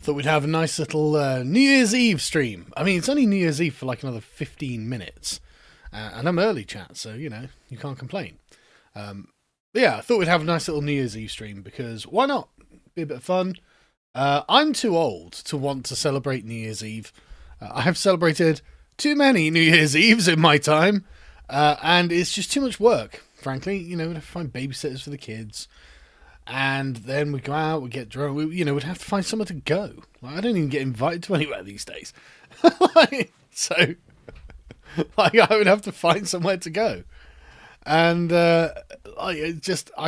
Thought we'd have a nice little New Year's Eve stream. I mean, it's only New Year's Eve for like another 15 minutes. And I'm early, chat, so, you know, you can't complain. But yeah, I thought we'd have a nice little New Year's Eve stream because why not? Be a bit of fun. I'm too old to want to celebrate New Year's Eve. I have celebrated too many New Year's Eves in my time. And it's just too much work, frankly. You know, we'd have to find babysitters for the kids. And then we'd go out, we'd get drunk. We'd have to find somewhere to go. Like, I don't even get invited to anywhere these days. So, I would have to find somewhere to go. And I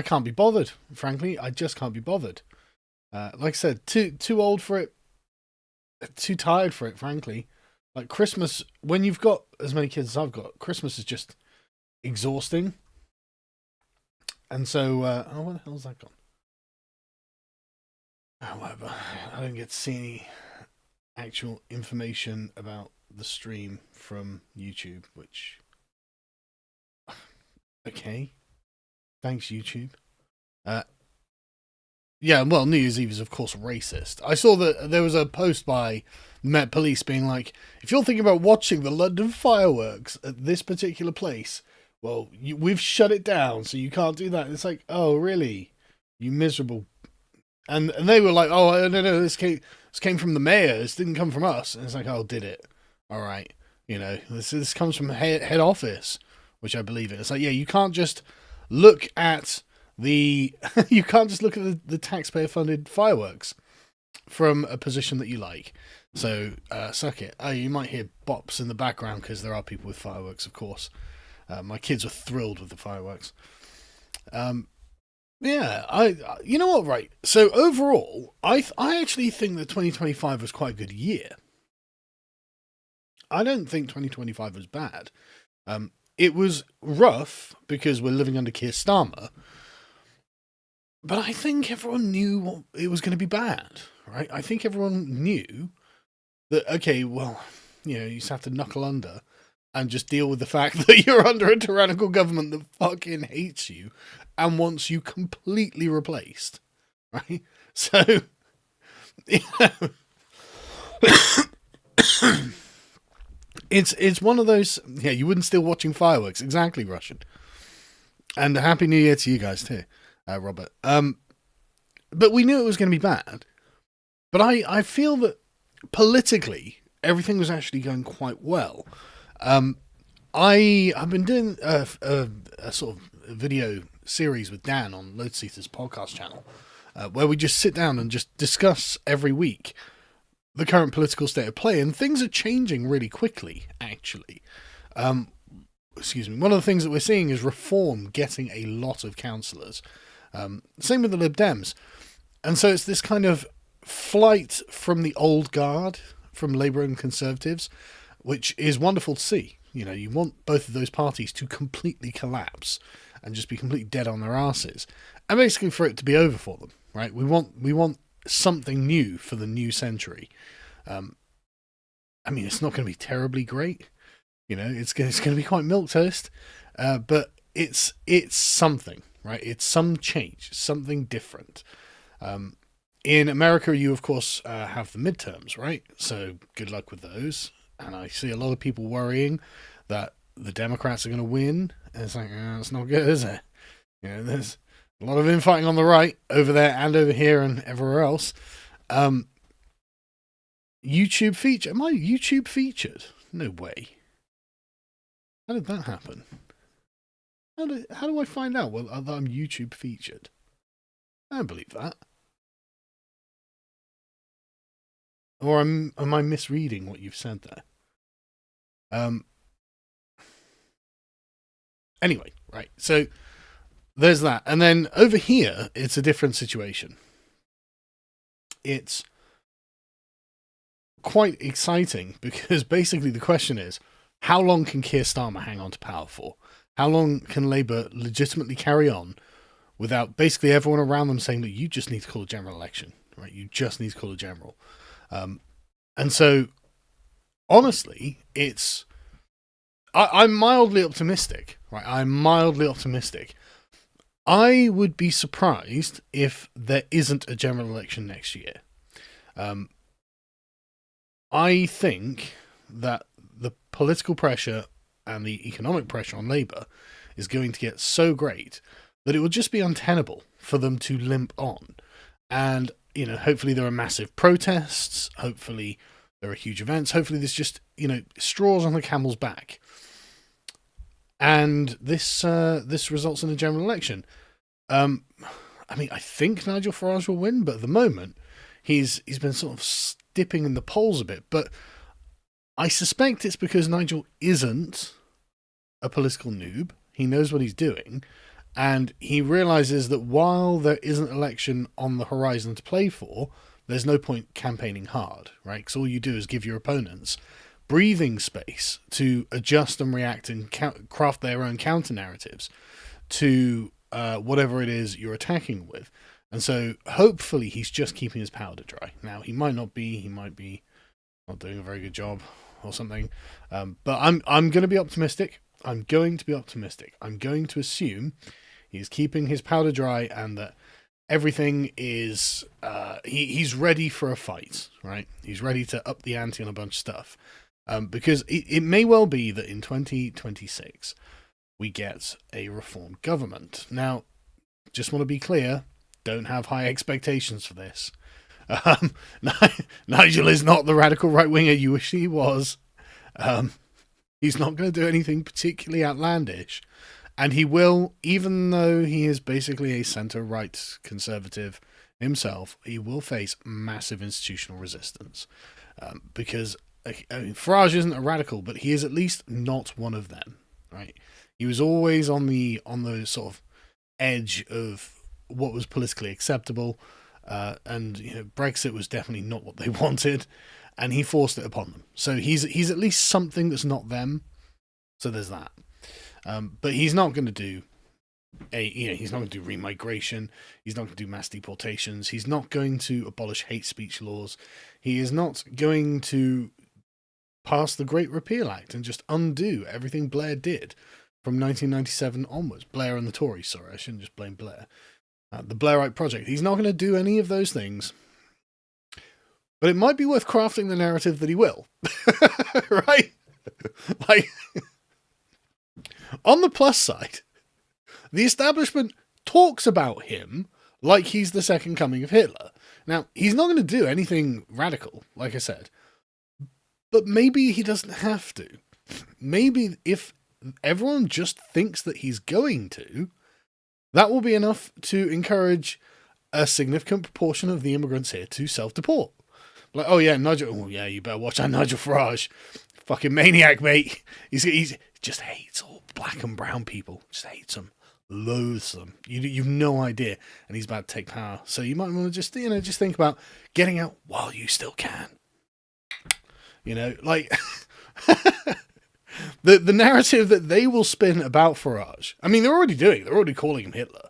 can't be bothered, frankly. I just can't be bothered. Like I said, too old for it. Too tired for it, frankly. Like Christmas, when you've got as many kids as I've got, Christmas is just exhausting. And so, where the hell's that gone? Oh, whatever. I don't get to see any actual information about the stream from YouTube, which... Okay. Thanks, YouTube. Yeah, well, New Year's Eve is, of course, racist. I saw that there was a post by Met Police being like, if you're thinking about watching the London fireworks at this particular place, well, we've shut it down, so you can't do that. And it's like, oh, really? You miserable... And they were like, oh, no, this came from the mayor. This didn't come from us. And it's like, oh, did it? All right. You know, this comes from head office, which I believe in. It's like, yeah, you can't just look at the taxpayer-funded fireworks from a position that you like. So, suck it. Oh, you might hear bops in the background because there are people with fireworks, of course. My kids were thrilled with the fireworks. Yeah, you know what, right? So overall, I actually think that 2025 was quite a good year. I don't think 2025 was bad. It was rough because we're living under Keir Starmer, but I think everyone knew it was going to be bad, right? I think everyone knew that, okay, well, you know, you just have to knuckle under and just deal with the fact that you're under a tyrannical government that fucking hates you and wants you completely replaced, right? So, you know, it's one of those, yeah, you wouldn't still watching fireworks. Exactly, Russian. And a Happy New Year to you guys too, Robert. But we knew it was going to be bad. But I feel that politically, everything was actually going quite well. I've been doing a sort of video series with Dan on Load Seater's podcast channel, where we just sit down and just discuss every week the current political state of play, and things are changing really quickly, actually. Excuse me. One of the things that we're seeing is Reform getting a lot of councillors. Same with the Lib Dems. And so it's this kind of flight from the old guard, from Labour and Conservatives, which is wonderful to see. You know, you want both of those parties to completely collapse and just be completely dead on their asses, and basically for it to be over for them, right? We want something new for the new century. I mean, it's not going to be terribly great, you know. It's going to be quite milquetoast, but it's something, right? It's some change, something different. In America, you of course have the midterms, right? So good luck with those. And I see a lot of people worrying that the Democrats are going to win. And it's like, it's not good, is it? You know, there's a lot of infighting on the right over there and over here and everywhere else. YouTube feature. Am I YouTube featured? No way. How did that happen? How do I find out that I'm YouTube featured? I don't believe that. Or am I misreading what you've said there? Anyway, right. So there's that. And then over here, it's a different situation. It's quite exciting because basically the question is, how long can Keir Starmer hang on to power for? How long can Labour legitimately carry on without basically everyone around them saying that you just need to call a general election, right? You just need to call a general. And so, honestly, I'm mildly optimistic, right? I'm mildly optimistic. I would be surprised if there isn't a general election next year. I think that the political pressure and the economic pressure on Labour is going to get so great that it will just be untenable for them to limp on. And, hopefully there are massive protests. Hopefully there are huge events. Hopefully there's just, straws on the camel's back. And this results in a general election. I think Nigel Farage will win, but at the moment he's been sort of dipping in the polls a bit. But I suspect it's because Nigel isn't a political noob. He knows what he's doing, and he realizes that while there isn't an election on the horizon to play for, there's no point campaigning hard, right? Because all you do is give your opponents breathing space to adjust and react and craft their own counter narratives to whatever it is you're attacking with. And so hopefully he's just keeping his powder dry. Now, he might be not doing a very good job or something. But I'm going to be optimistic. I'm going to assume he's keeping his powder dry and that everything is he's ready for a fight, right? He's ready to up the ante on a bunch of stuff. Because it may well be that in 2026 we get a reformed government. Now, just want to be clear, don't have high expectations for this. Nigel is not the radical right-winger you wish he was. He's not going to do anything particularly outlandish. And he will, even though he is basically a centre-right conservative himself, he will face massive institutional resistance. Because Farage isn't a radical, but he is at least not one of them, right? He was always on the sort of edge of what was politically acceptable, and Brexit was definitely not what they wanted, and he forced it upon them. So he's at least something that's not them. So there's that. But he's not going to do he's not going to do remigration. He's not going to do mass deportations. He's not going to abolish hate speech laws. He is not going to pass the Great Repeal Act and just undo everything Blair did from 1997 onwards. Blair and the Tories, sorry, I shouldn't just blame Blair. The Blairite Project. He's not going to do any of those things. But it might be worth crafting the narrative that he will. Right? Like, on the plus side, the establishment talks about him like he's the second coming of Hitler. Now, he's not going to do anything radical, like I said. But maybe he doesn't have to. Maybe if everyone just thinks that he's going to, that will be enough to encourage a significant proportion of the immigrants here to self-deport. Like, oh yeah, you better watch out, Nigel Farage. Fucking maniac, mate. He's just hates all black and brown people. Just hates them. Loathes them. You've no idea. And he's about to take power. So you might want to just think about getting out while you still can. Like the narrative that they will spin about Farage. I mean, they're already calling him Hitler,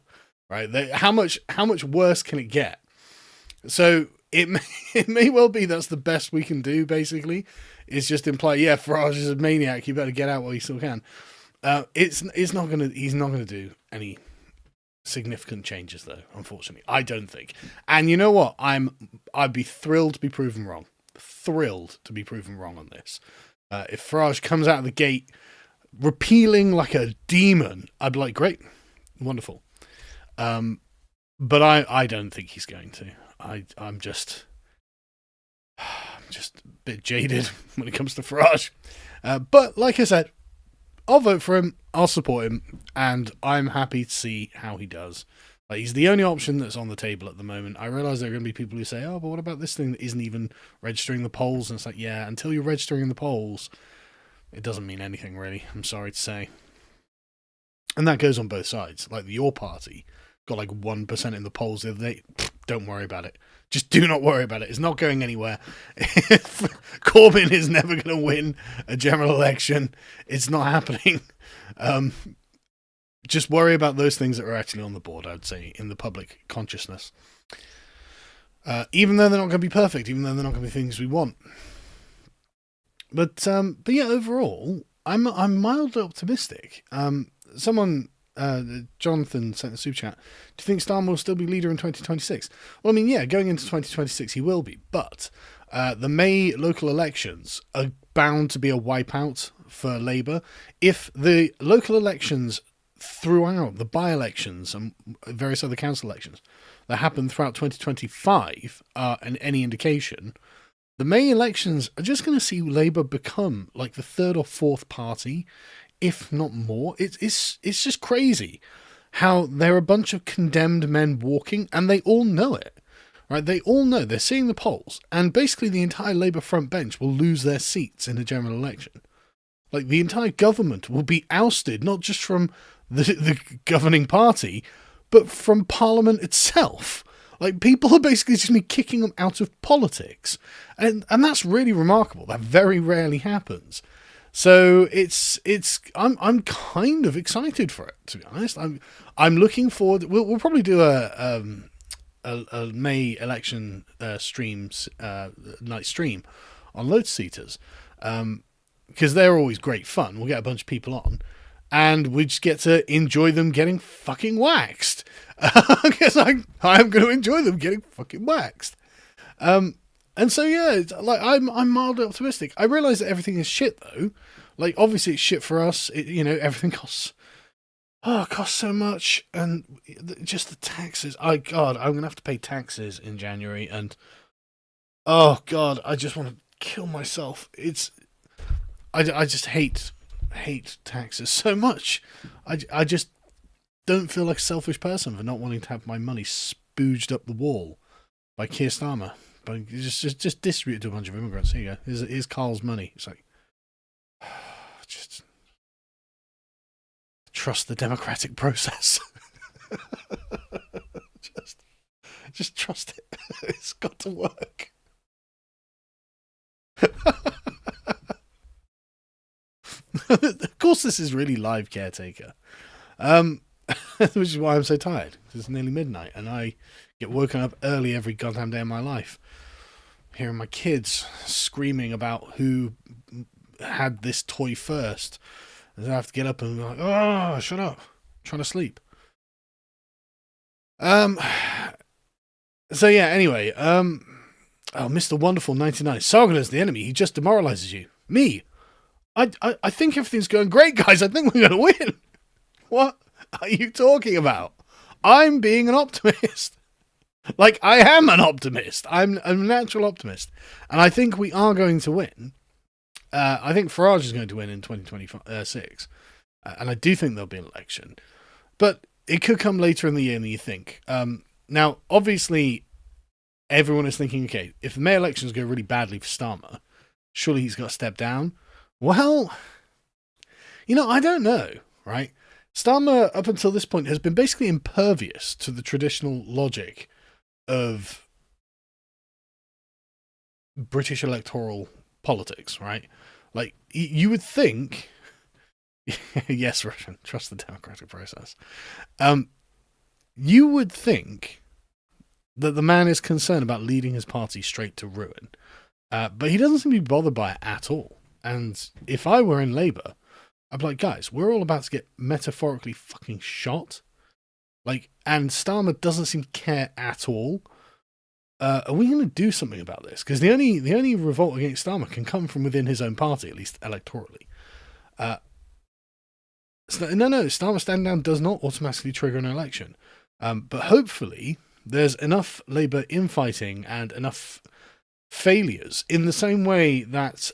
right? How much worse can it get? So it may well be that's the best we can do. Basically, is just imply, yeah, Farage is a maniac. You better get out while you still can. He's not gonna do any significant changes though. Unfortunately, I don't think. And you know what? I'd be thrilled to be proven wrong. Thrilled to be proven wrong on this. If Farage comes out of the gate repealing like a demon, I'd be like, great, wonderful. But I don't think he's going to. I'm just a bit jaded when it comes to Farage. But like I said, I'll vote for him, I'll support him, and I'm happy to see how he does. Like, he's the only option that's on the table at the moment. I realise there are going to be people who say, oh, but what about this thing that isn't even registering the polls? And it's like, yeah, until you're registering the polls, it doesn't mean anything, really. I'm sorry to say. And that goes on both sides. Like, your party got like 1% in the polls the other day. Don't worry about it. Just do not worry about it. It's not going anywhere. Corbyn is never going to win a general election. It's not happening. Just worry about those things that are actually on the board, I would say, in the public consciousness. Even though they're not going to be perfect, even though they're not going to be things we want. But yeah, overall, I'm mildly optimistic. Someone, Jonathan, sent a super chat. Do you think Starmer will still be leader in 2026? Well, I mean, yeah, going into 2026, he will be. But the May local elections are bound to be a wipeout for Labour. If the local elections throughout, the by-elections and various other council elections that happen throughout 2025 are any indication, the May elections are just going to see Labour become like the third or fourth party, if not more. It's just crazy how they're a bunch of condemned men walking, and they all know it. Right, they all know, they're seeing the polls, and basically the entire Labour front bench will lose their seats in a general election. Like, the entire government will be ousted, not just from the governing party, but from Parliament itself. Like, people are basically just going to be kicking them out of politics. And that's really remarkable. That very rarely happens. So I'm kind of excited for it, to be honest. I'm looking forward. We'll probably do a May election night stream on Lotus Seaters, because they're always great fun. We'll get a bunch of people on, and we just get to enjoy them getting fucking waxed. Because I'm going to enjoy them getting fucking waxed. And so yeah, like I'm mildly optimistic. I realise that everything is shit though. Like, obviously it's shit for us. Everything costs. Oh, it costs so much, and just the taxes. Oh, God, I'm going to have to pay taxes in January, and oh, God, I just want to kill myself. I just hate taxes so much. I just don't feel like a selfish person for not wanting to have my money spooged up the wall by Keir Starmer. But just distribute it to a bunch of immigrants. Here you go. Here's Carl's money. It's like, just... trust the democratic process. just trust it. It's got to work. Of course, this is really live caretaker, which is why I'm so tired. It's nearly midnight, and I get woken up early every goddamn day of my life, hearing my kids screaming about who had this toy first. And I have to get up and be like, oh, shut up. I'm trying to sleep. So yeah, anyway, Mr. Wonderful 99. Sargon's the enemy. He just demoralizes you. Me. I think everything's going great, guys. I think we're going to win. What are you talking about? I'm being an optimist. Like, I am an optimist. I'm a natural optimist. And I think we are going to win. I think Farage is going to win in 2026. And I do think there'll be an election. But it could come later in the year than you think. Now, obviously, everyone is thinking, okay, if the May elections go really badly for Starmer, surely he's got to step down. Well, I don't know, right? Starmer, up until this point, has been basically impervious to the traditional logic of British electoral politics, right? Like, you would think... yes, Russian, trust the democratic process. You would think that the man is concerned about leading his party straight to ruin. But he doesn't seem to be bothered by it at all. And if I were in Labour, I'd be like, guys, we're all about to get metaphorically fucking shot. Like, and Starmer doesn't seem to care at all. Are we going to do something about this? Because the only revolt against Starmer can come from within his own party, at least electorally. No, Starmer standing down does not automatically trigger an election. But hopefully there's enough Labour infighting and enough failures in the same way that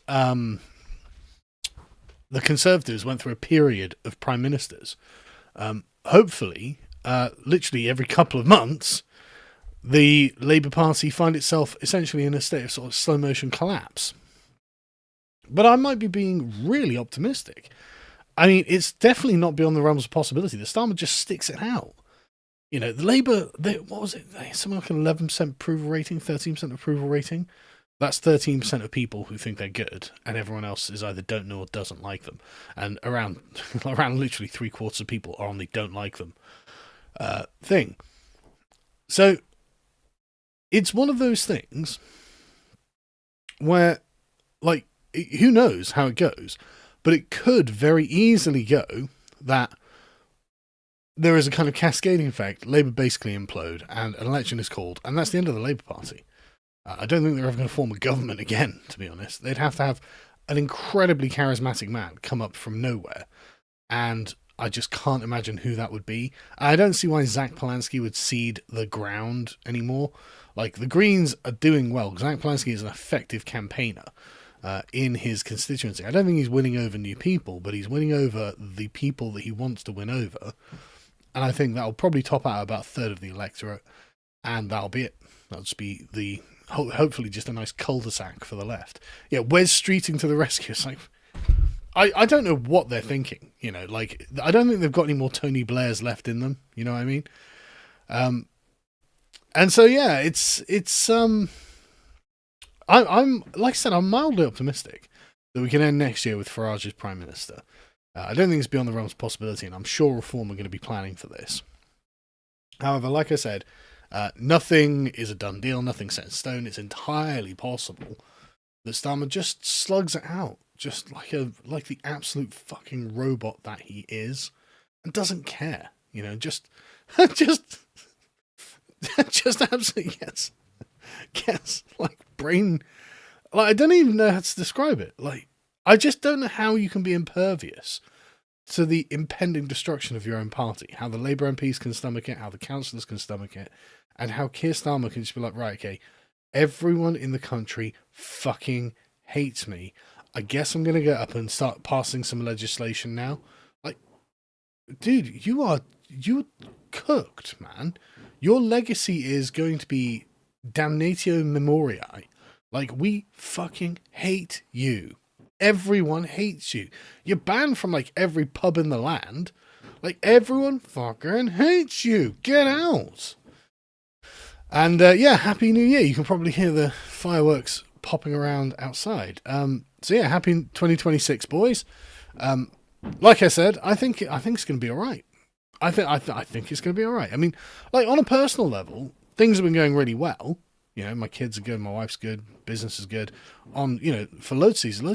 the Conservatives went through a period of prime ministers. Hopefully, literally every couple of months, the Labour Party find itself essentially in a state of sort of slow motion collapse. But I might be being really optimistic. I mean, it's definitely not beyond the realms of possibility. The Starmer just sticks it out. The Labour, what was it? Something like an 11% approval rating, 13% approval rating. That's 13% of people who think they're good, and everyone else is either don't know or doesn't like them. And around literally 3/4 of people are on the don't like them thing. So it's one of those things where, like, who knows how it goes, but it could very easily go that there is a kind of cascading effect. Labour basically implode, and an election is called, and that's the end of the Labour Party. I don't think they're ever going to form a government again, to be honest. They'd have to have an incredibly charismatic man come up from nowhere, and I just can't imagine who that would be. I don't see why Zach Polanski would cede the ground anymore. Like, the Greens are doing well. Zach Polanski is an effective campaigner in his constituency. I don't think he's winning over new people, but he's winning over the people that he wants to win over. And I think that'll probably top out about a third of the electorate, and that'll be it. That'll just be the hopefully just a nice cul-de-sac for the left. Yeah, Wes Streeting to the rescue. It's like, I don't know what they're thinking. You know, like, I don't think they've got any more Tony Blairs left in them. You know what I mean? And so yeah, I'm like I said, I'm mildly optimistic that we can end next year with Farage as Prime Minister. I don't think it's beyond the realms of possibility, and I'm sure Reform are going to be planning for this. However, like I said, nothing is a done deal, nothing's set in stone. It's entirely possible that Starmer just slugs it out, just like the absolute fucking robot that he is, and doesn't care. You know, just absolutely gets like brain. Like, I don't even know how to describe it. Like, I just don't know how you can be impervious to the impending destruction of your own party. How the Labour MPs can stomach it, how the councillors can stomach it, and how Keir Starmer can just be like, right, okay, everyone in the country fucking hates me. I guess I'm going to get up and start passing some legislation now. Like, dude, you're cooked, man. Your legacy is going to be damnatio memoriae. Like, we fucking hate you. Everyone hates you. You're banned from, like, every pub in the land. Like, everyone fucking hates you. Get out. And, yeah, Happy New Year. You can probably hear the fireworks popping around outside. So, yeah, happy 2026, boys. Like I said, I think it's going to be all right. I think it's going to be all right. I mean, like, on a personal level, things have been going really well. You know, my kids are good, my wife's good, business is good. On, you know, for load season,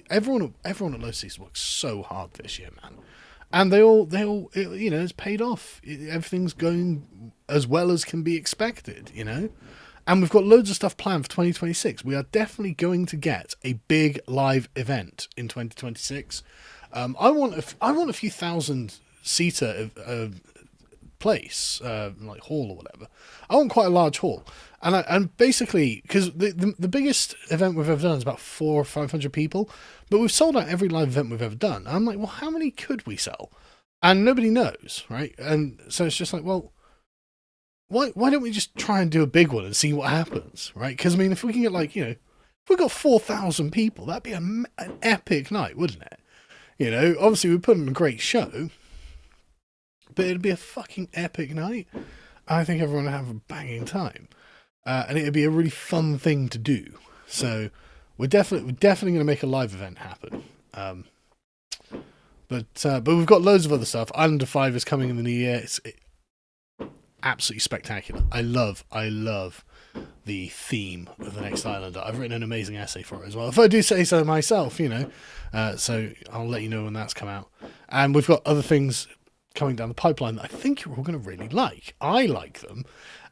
everyone at load season worked so hard this year, man. And they all, you know, it's paid off. Everything's going as well as can be expected, you know. And we've got loads of stuff planned for 2026. We are definitely going to get a big live event in 2026. I want a few thousand-seater place, like hall or whatever. I want quite a large hall. And basically, because the biggest event we've ever done is about 400 or 500 people, but we've sold out every live event we've ever done. And I'm like, well, how many could we sell? And nobody knows, right? And so it's just like, well, why don't we just try and do a big one and see what happens, right? Because, I mean, if we can get, like, you know, if we got 4,000 people, that'd be an epic night, wouldn't it? You know, obviously we put on a great show, but it'd be a fucking epic night. I think everyone would have a banging time. And it'd be a really fun thing to do. So we're definitely going to make a live event happen. But we've got loads of other stuff. Island of 5 is coming in the new year. It's absolutely spectacular. I love the theme of the next Islander. I've written an amazing essay for it as well, if I do say so myself, you know. So I'll let you know when that's come out. And we've got other things coming down the pipeline that I think you're all going to really like. I like them.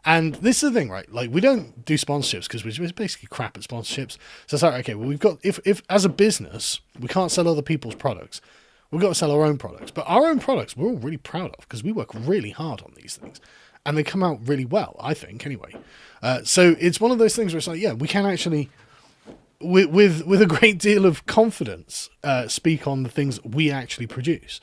And this is the thing, right? Like, we don't do sponsorships because we're basically crap at sponsorships. So it's like, okay, well, we've got, if as a business, we can't sell other people's products, we've got to sell our own products. But our own products, we're all really proud of because we work really hard on these things. And they come out really well, I think, anyway. So it's one of those things where it's like, yeah, we can actually, with a great deal of confidence, speak on the things we actually produce.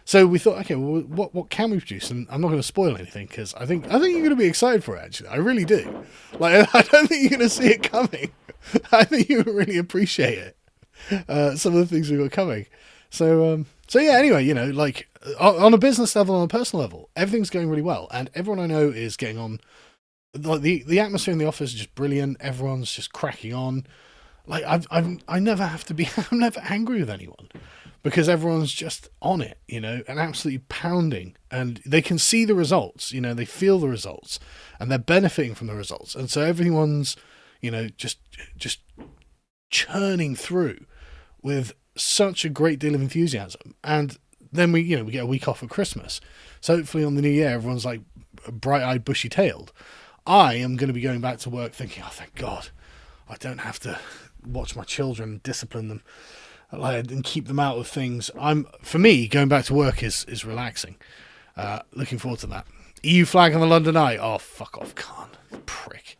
So we thought, okay, well, what can we produce? And I'm not going to spoil anything because I think you're going to be excited for it. Actually, I really do. Like, I don't think you're going to see it coming. I think you really appreciate it. Some of the things we've got coming. So yeah. Anyway, you know, like, on a business level, on a personal level, everything's going really well, and everyone I know is getting on. Like, the atmosphere in the office is just brilliant. Everyone's just cracking on. Like, I never have to be. I'm never angry with anyone. Because everyone's just on it, you know, and absolutely pounding. And they can see the results, you know, they feel the results. And they're benefiting from the results. And so everyone's, you know, just churning through with such a great deal of enthusiasm. And then we get a week off at Christmas. So hopefully on the new year, everyone's like bright-eyed, bushy-tailed. I am going to be going back to work thinking, oh, thank God, I don't have to watch my children, discipline them, and keep them out of things. For me, going back to work is relaxing. Looking forward to that. EU flag on the London Eye. Oh, fuck off, Khan. Prick.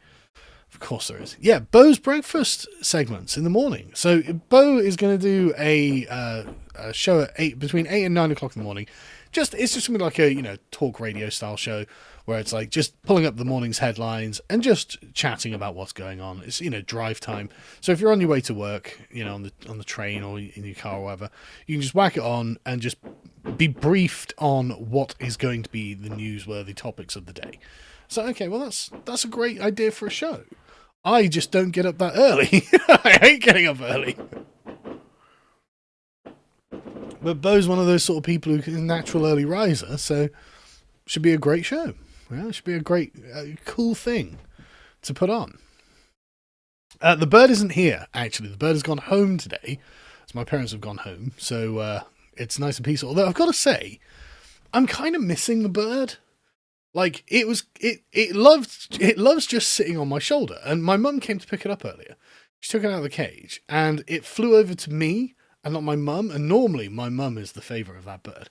Of course there is. Yeah, Bo's breakfast segments in the morning. So Bo is going to do a show at between 8 and 9 o'clock in the morning. It's just going to be like a talk radio style show where it's like just pulling up the morning's headlines and just chatting about what's going on. It's drive time. So if you're on your way to work, on the train or in your car or whatever, you can just whack it on and just be briefed on what is going to be the newsworthy topics of the day. So okay, well that's a great idea for a show. I just don't get up that early. I hate getting up early. But Bo's one of those sort of people who's a natural early riser, so should be a great show. Yeah, it should be a great, cool thing to put on. The bird isn't here, actually. The bird has gone home today, as my parents have gone home, so it's nice and peaceful. Although I've got to say, I'm kind of missing the bird. Like, it loves just sitting on my shoulder, and my mum came to pick it up earlier. She took it out of the cage, and it flew over to me, and not my mum, and normally my mum is the favourite of that bird.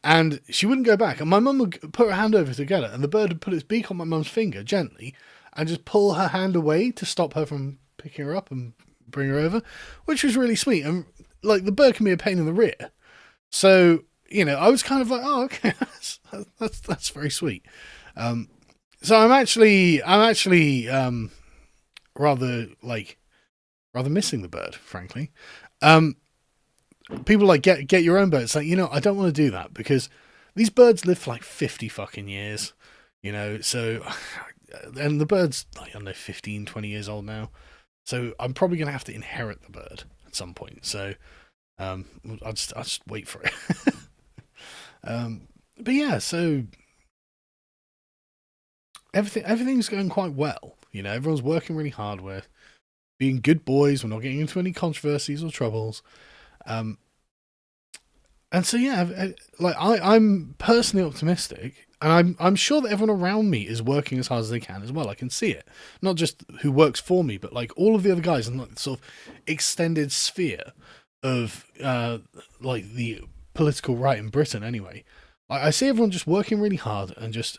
And she wouldn't go back, and my mum would put her hand over to get it, and the bird would put its beak on my mum's finger gently, and just pull her hand away to stop her from picking her up and bring her over, which was really sweet. And like, the bird can be a pain in the rear, so I was kind of like, oh, okay, that's very sweet. So I'm actually rather missing the bird, frankly. People like get your own bird. It's like, I don't want to do that because these birds live for like 50 fucking years, so, and the bird's like, I don't know, 15, 20 years old now. So I'm probably going to have to inherit the bird at some point. So, I'll just wait for it. But yeah, so everything's going quite well. Everyone's working really hard. We're being good boys. We're not getting into any controversies or troubles. And so yeah, I'm personally optimistic, and I'm sure that everyone around me is working as hard as they can as well. I can see it, not just who works for me, but like all of the other guys in like sort of extended sphere of like the political right in Britain. Anyway, I see everyone just working really hard and just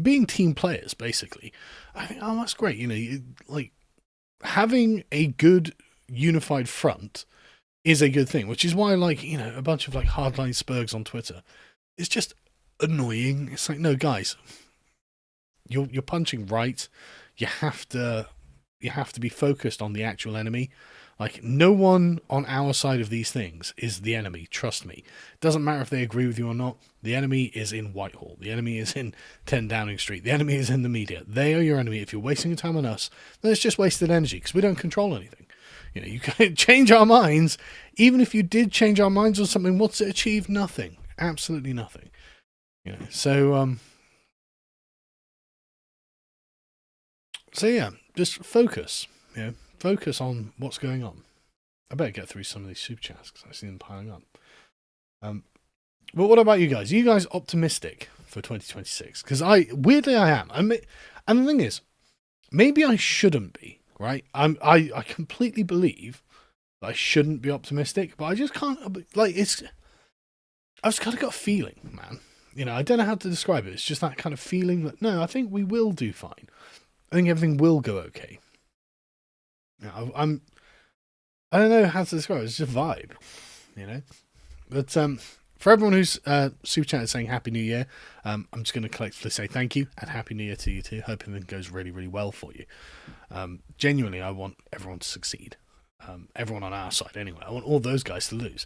being team players. Basically, I think, oh, that's great. Like having a good unified front is a good thing, which is why, like, a bunch of like hardline spurgs on Twitter is just annoying. It's like, no, guys, you're punching right. You have to be focused on the actual enemy. Like, no one on our side of these things is the enemy. Trust me. Doesn't matter if they agree with you or not. The enemy is in Whitehall. The enemy is in 10 Downing Street. The enemy is in the media. They are your enemy. If you're wasting your time on us, then it's just wasted energy because we don't control anything. You can't change our minds. Even if you did change our minds on something, what's it achieved? Nothing. Absolutely nothing. So yeah, just focus. Focus on what's going on. I better get through some of these super chats because I see them piling up. But what about you guys? Are you guys optimistic for 2026? Because weirdly I am. And the thing is, maybe I shouldn't be. Right, I completely believe that I shouldn't be optimistic, but I just can't. Like, I've just kind of got a feeling, man. I don't know how to describe it. It's just that kind of feeling that no, I think we will do fine. I think everything will go okay. I don't know how to describe it. It's just a vibe, But for everyone who's super chatted saying Happy New Year, I'm just going to collectively say thank you and Happy New Year to you too. Hope everything goes really, really well for you. Genuinely, I want everyone to succeed. Everyone on our side, anyway. I want all those guys to lose.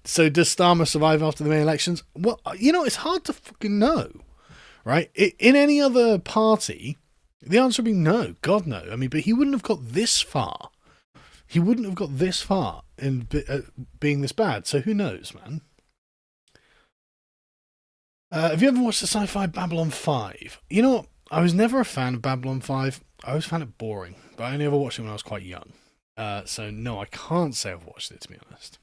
So does Starmer survive after the May elections? Well, it's hard to fucking know, right? In any other party, the answer would be no. God, no. I mean, but he wouldn't have got this far. He wouldn't have got this far in being this bad. So who knows, man? Have you ever watched the sci-fi Babylon 5? You know what? I was never a fan of Babylon 5. I always found it boring. But I only ever watched it when I was quite young. So no, I can't say I've watched it, to be honest.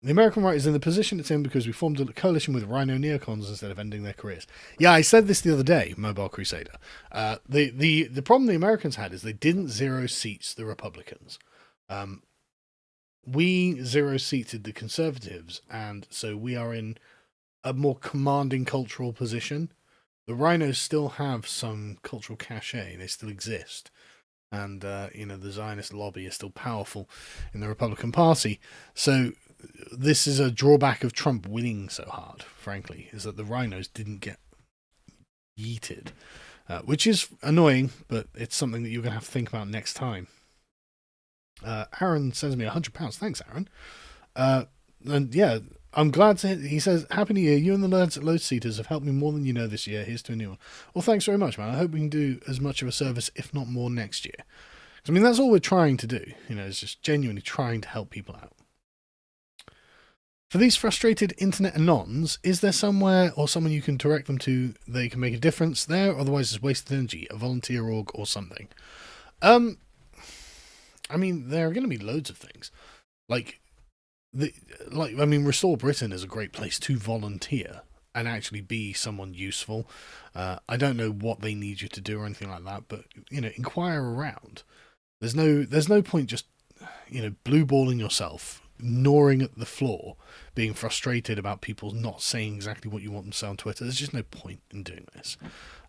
The American right is in the position it's in because we formed a coalition with rhino neocons instead of ending their careers. Yeah, I said this the other day, Mobile Crusader. The problem the Americans had is they didn't zero seats the Republicans. We zero seated the Conservatives, and so we are in a more commanding cultural position. The rhinos still have some cultural cachet; they still exist. And the Zionist lobby is still powerful in the Republican Party. So this is a drawback of Trump winning so hard, frankly, is that the rhinos didn't get yeeted, which is annoying, but it's something that you're going to have to think about next time. Aaron sends me £100. Thanks, Aaron. And yeah, I'm glad to. He says, "Happy New Year. You and the lads at Load Seaters have helped me more than you know this year. Here's to a new one." Well, thanks very much, man. I hope we can do as much of a service, if not more, next year. I mean, that's all we're trying to do. Is just genuinely trying to help people out. For these frustrated internet anons, is there somewhere or someone you can direct them to they can make a difference there? Otherwise, it's wasted energy. A volunteer org or something. I mean, there are going to be loads of things. Restore Britain is a great place to volunteer and actually be someone useful. I don't know what they need you to do or anything like that, but inquire around. There's no point just blue balling yourself, gnawing at the floor, being frustrated about people not saying exactly what you want them to say on Twitter. There's just no point in doing this,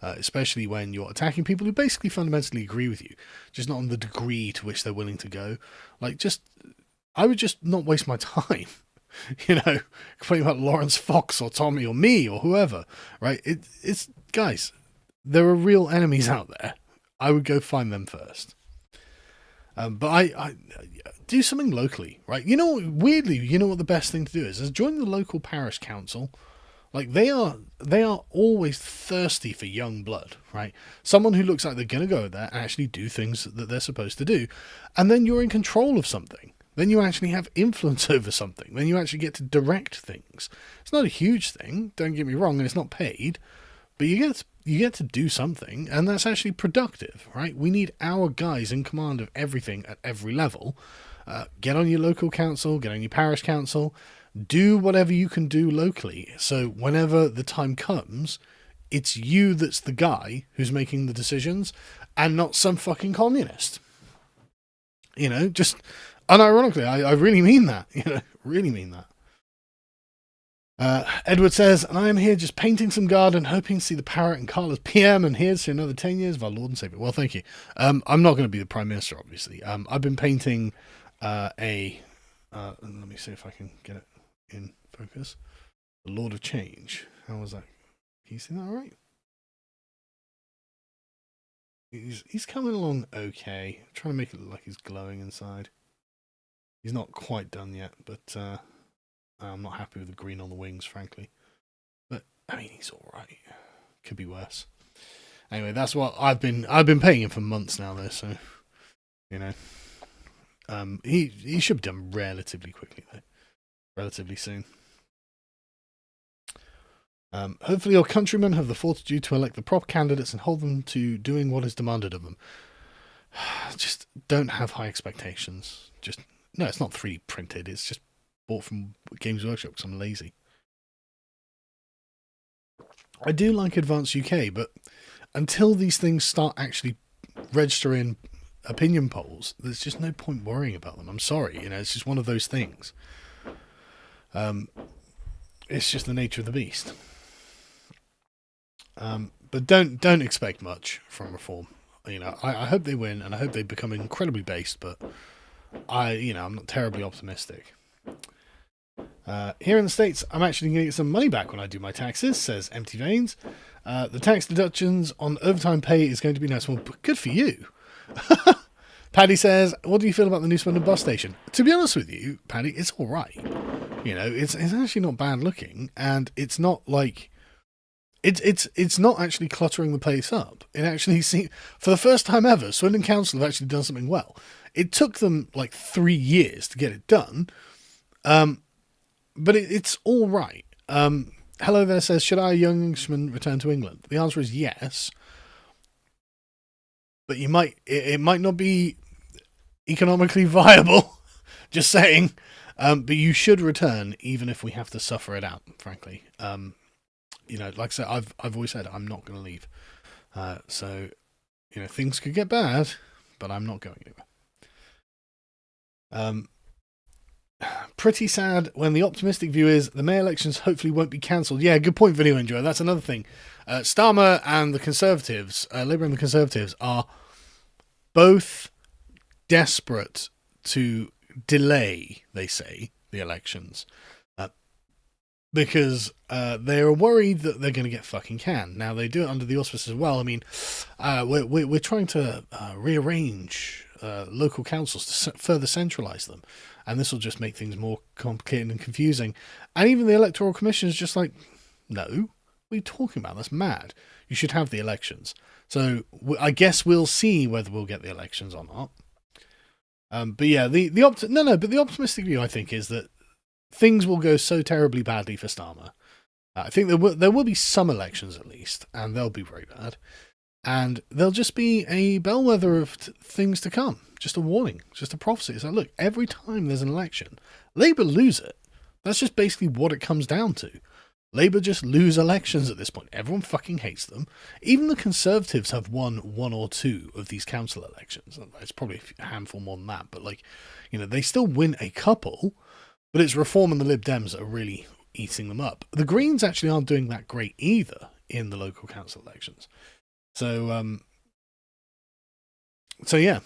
especially when you're attacking people who basically fundamentally agree with you, just not on the degree to which they're willing to go. I would just not waste my time, complaining about Lawrence Fox or Tommy or me or whoever, right? It's guys, there are real enemies out there. I would go find them first. But I do something locally, right? Weirdly, what the best thing to do is join the local parish council. They are always thirsty for young blood, right? Someone who looks like they're going to go there and actually do things that they're supposed to do. And then you're in control of something. Then you actually have influence over something. Then you actually get to direct things. It's not a huge thing, don't get me wrong, and it's not paid, but you get to do something, and that's actually productive, right? We need our guys in command of everything at every level. Get on your local council, get on your parish council, do whatever you can do locally. So whenever the time comes, it's you that's the guy who's making the decisions, and not some fucking communist. Just unironically, I really mean that. Really mean that. Edward says, "And I am here just painting some garden, hoping to see the parrot and Carla's PM, and here's to another 10 years of our Lord and Savior." Well, thank you. I'm not going to be the Prime Minister, obviously. I've been painting let me see if I can get it in focus. The Lord of Change. How was that? Can you see that all right? He's coming along okay. I'm trying to make it look like he's glowing inside. He's not quite done yet, but I'm not happy with the green on the wings, frankly. But I mean, he's all right. Could be worse. Anyway, that's what I've been paying him for months now, though. So he should be done relatively quickly, though. Relatively soon. Hopefully, your countrymen have the fortitude to elect the proper candidates and hold them to doing what is demanded of them. Just don't have high expectations. No, it's not 3D printed. It's just bought from Games Workshop because I'm lazy. I do like Advanced UK, but until these things start actually registering opinion polls, there's just no point worrying about them. I'm sorry, it's just one of those things. It's just the nature of the beast. But don't expect much from Reform. I hope they win, and I hope they become incredibly based, but I'm not terribly optimistic. Here in the States, I'm actually going to get some money back when I do my taxes, says Empty Veins. The tax deductions on overtime pay is going to be nice. Well, good for you. Paddy says, "What do you feel about the new Swindon bus station?" To be honest with you, Paddy, it's all right. It's actually not bad looking, and it's not like it's not actually cluttering the place up. It actually seems, for the first time ever, Swindon Council have actually done something well. It took them like 3 years to get it done, but it's all right. Hello there says, "Should our young Englishman return to England?" The answer is yes, but it might not be economically viable. Just saying. But you should return, even if we have to suffer it out. Frankly, like I said, I've always said I'm not going to leave. So, things could get bad, but I'm not going anywhere. Pretty sad when the optimistic view is the May elections hopefully won't be cancelled. Yeah, good point, Video Enjoyer. That's another thing. Starmer and the Conservatives, Labour and the Conservatives, are both desperate to delay, they say, the elections. Because they're worried that they're going to get fucking canned. Now, they do it under the auspices as well. I mean, we're trying to rearrange local councils to further centralise them. And this will just make things more complicated and confusing. And even the Electoral Commission is just like, no, what are you talking about? That's mad. You should have the elections. So I guess we'll see whether we'll get the elections or not. But yeah, the optimistic view, I think, is that things will go so terribly badly for Starmer. I think there will be some elections at least, and they'll be very bad. And they'll just be a bellwether of things to come. Just a warning, just a prophecy. It's like, look, every time there's an election, Labour lose it. That's just basically what it comes down to. Labour just lose elections at this point. Everyone fucking hates them. Even the Conservatives have won one or two of these council elections. It's probably a handful more than that, but they still win a couple. But it's Reform and the Lib Dems that are really eating them up. The Greens actually aren't doing that great either in the local council elections. So yeah,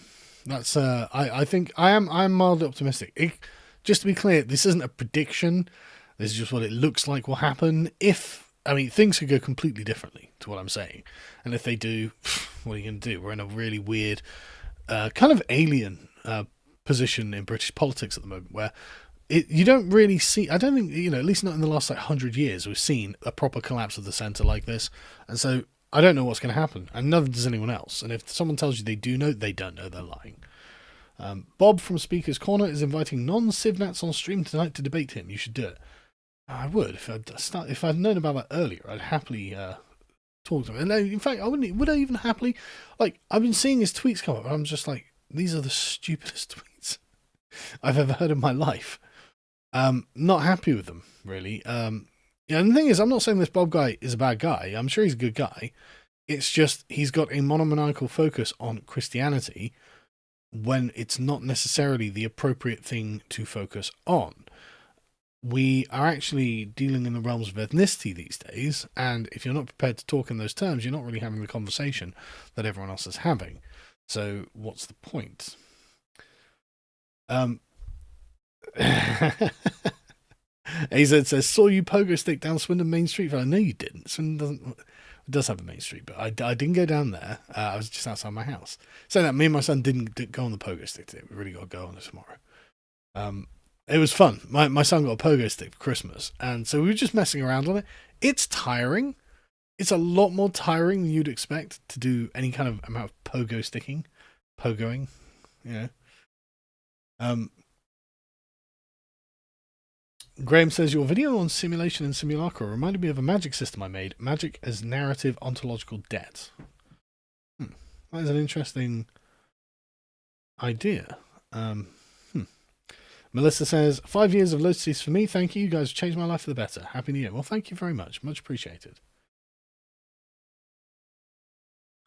that's I think I'm mildly optimistic. Just to be clear, this isn't a prediction. This is just what it looks like will happen. Things could go completely differently to what I'm saying, and if they do, what are you going to do? We're in a really weird, kind of alien position in British politics at the moment, where you don't really see. I don't think at least not in the last 100 years, we've seen a proper collapse of the centre like this, and so. I don't know what's going to happen, and neither does anyone else. And if someone tells you they do know, they don't know, they're lying. Bob from Speaker's Corner is inviting non-Civnats on stream tonight to debate him. You should do it. I would. If I'd known about that earlier, I'd happily talk to him. And in fact, would I even happily... I've been seeing his tweets come up, and I'm just like, these are the stupidest tweets I've ever heard in my life. Not happy with them, really. Yeah, and the thing is, I'm not saying this Bob guy is a bad guy. I'm sure he's a good guy. It's just he's got a monomaniacal focus on Christianity when it's not necessarily the appropriate thing to focus on. We are actually dealing in the realms of ethnicity these days, and if you're not prepared to talk in those terms, you're not really having the conversation that everyone else is having. So what's the point? AZ says, saw you pogo stick down Swindon Main Street. I know you didn't. Swindon does have a main street, but I didn't go down there. I was just outside my house. So that me and my son didn't go on the pogo stick today. We really got to go on it tomorrow. It was fun. My son got a pogo stick for Christmas, and so we were just messing around on it. It's tiring. It's a lot more tiring than you'd expect to do any kind of amount of pogoing, Graham says, your video on simulation and simulacra reminded me of a magic system I made. Magic as narrative ontological debt. That is an interesting idea. Melissa says, 5 years of Lotus for me. Thank you. You guys have changed my life for the better. Happy New Year. Well, thank you very much. Much appreciated.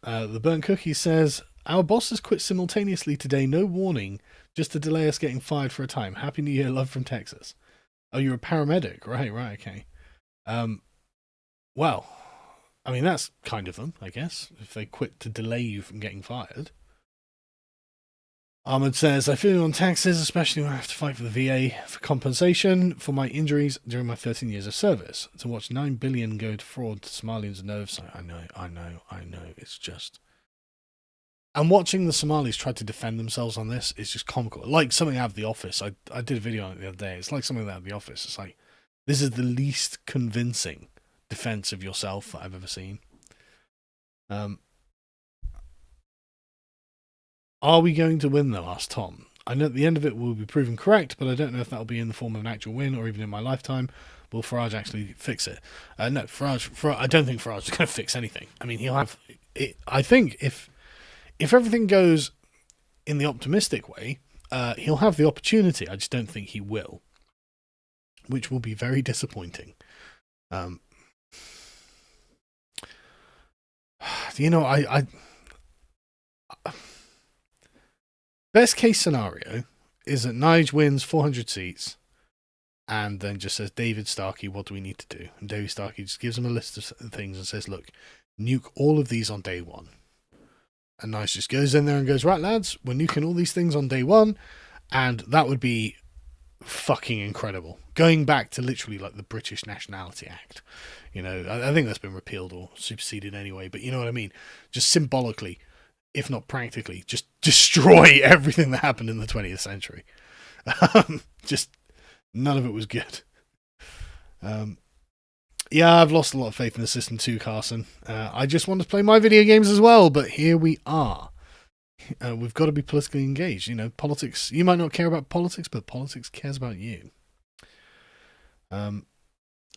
The Burnt Cookie says, our boss has quit simultaneously today. No warning. Just to delay us getting fired for a time. Happy New Year. Love from Texas. Oh, you're a paramedic. Right, okay. Well, that's kind of them, I guess, if they quit to delay you from getting fired. Ahmed says, I feel on taxes, especially when I have to fight for the VA for compensation for my injuries during my 13 years of service. To watch 9 billion go to fraud to Somalians' nerves, I know. It's just... And watching the Somalis try to defend themselves on this is just comical. Like something out of The Office. I did a video on it the other day. It's like something out of The Office. It's like, this is the least convincing defense of yourself that I've ever seen. Are we going to win, though? Asked Tom. I know at the end of it will be proven correct, but I don't know if that will be in the form of an actual win or even in my lifetime. Will Farage actually fix it? No, Farage. I don't think Farage is going to fix anything. He'll have... I think if everything goes in the optimistic way, he'll have the opportunity. I just don't think he will. which will be very disappointing. Um, you know, I best case scenario is that Nige wins 400 seats and then just says, David Starkey, what do we need to do? And David Starkey just gives him a list of things and says, look, nuke all of these on day one. And Nige just goes in there and goes, right, lads, we're nuking all these things on day one. And that would be fucking incredible. Going back to literally like the British Nationality Act. You know, I think that's been repealed or superseded anyway, but you know what I mean? Just symbolically, if not practically, just destroy everything that happened in the 20th century. Just none of it was good. Yeah, I've lost a lot of faith in the system too, Carson. I just want to play my video games as well, but here we are. We've got to be politically engaged. You know, politics, you might not care about politics, but politics cares about you.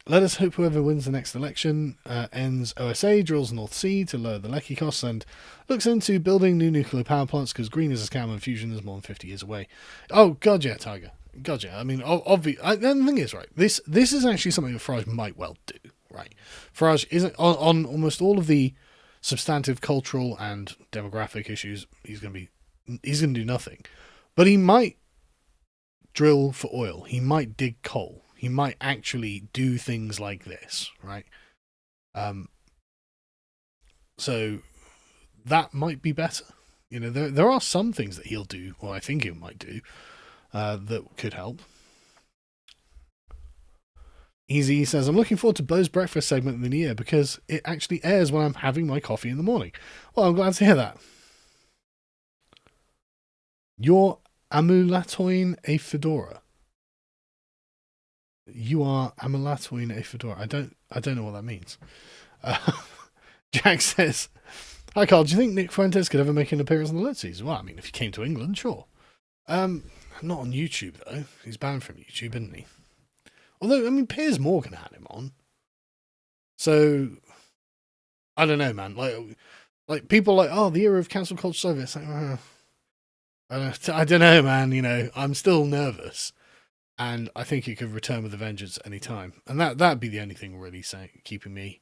Let us hope whoever wins the next election ends OSA, drills North Sea to lower the lecky costs, and looks into building new nuclear power plants because green is a scam and fusion is more than 50 years away. Oh, God, yeah, Tiger. God, yeah. I mean, obviously, the thing is, right, this is actually something that Farage might well do, right? Farage isn't, on almost all of the substantive cultural and demographic issues, he's going to do nothing. But he might drill for oil. He might dig coal. He might actually do things like this, right? So that might be better. You know, there are some things that he'll do, or I think he might do, that could help. Easy says, I'm looking forward to Bo's breakfast segment in the new year because it actually airs when I'm having my coffee in the morning. Well, I'm glad to hear that. You're amulatoin a fedora. You are amulatoin a fedora. I don't know what that means. Jack says, hi Carl, do you think Nick Fuentes could ever make an appearance on the Letzies? Well, I mean, if he came to England, sure. Not on YouTube, though. He's banned from YouTube, isn't he? Although, I mean, Piers Morgan had him on. So, I don't know, man. Like people are like, oh, the era of cancel culture over. It's like, I don't know, man. You know, I'm still nervous. And I think it could return with a vengeance at any time. And that'd be the only thing really keeping me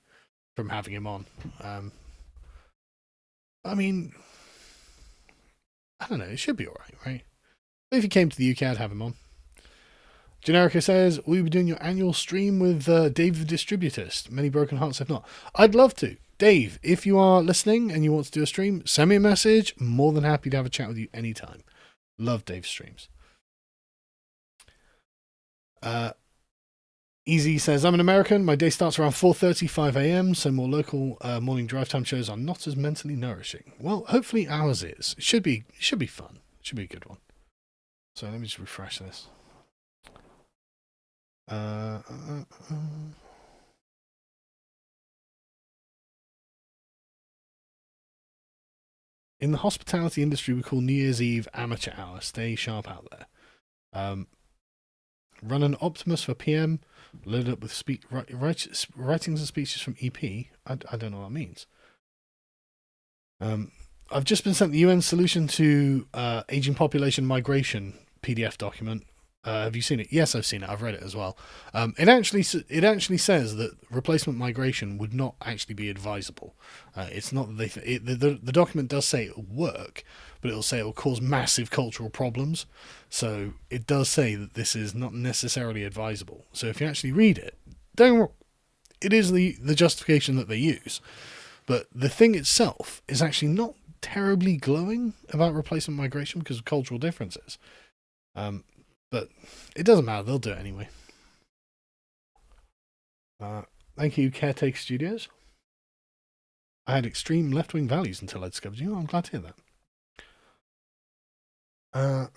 from having him on. I mean, I don't know. It should be alright, right? If he came to the UK, I'd have him on. Generica says, will you be doing your annual stream with Dave the Distributist? Many broken hearts have not. I'd love to. Dave, if you are listening and you want to do a stream, send me a message. More than happy to have a chat with you anytime. Love Dave's streams. Easy says, I'm an American. My day starts around 4:35 a.m, so more local morning drive time shows are not as mentally nourishing. Well, hopefully ours is. It should be fun. It should be a good one. So let me just refresh this. In the hospitality industry, we call New Year's Eve amateur hour. Stay sharp out there. Run an Optimus for PM, load up with writings and speeches from EP. I don't know what that means. I've just been sent the UN solution to aging population migration PDF document. Have you seen it? Yes, I've seen it. I've read it as well. It actually says that replacement migration would not actually be advisable. It's not that the document does say it will work, but it'll say it will cause massive cultural problems. So it does say that this is not necessarily advisable. So if you actually read it, it is the justification that they use. But the thing itself is actually not terribly glowing about replacement migration because of cultural differences. But it doesn't matter, they'll do it anyway. Thank you, Caretake Studios. I had extreme left-wing values until I discovered you. I'm glad to hear that.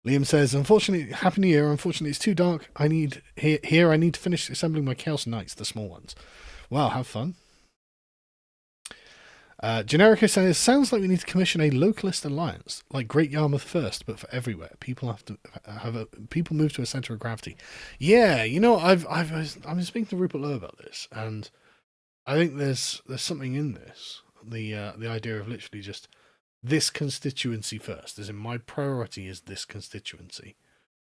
Liam says, unfortunately, Happy New Year. Unfortunately, it's too dark. I need to finish assembling my Chaos Knights, the small ones. Well, have fun. Generica says, sounds like we need to commission a localist alliance, like Great Yarmouth First, but for everywhere. People have to people move to a centre of gravity. Yeah, you know, I've been speaking to Rupert Lowe about this, and I think there's something in this. The idea of literally just this constituency first, as in my priority is this constituency.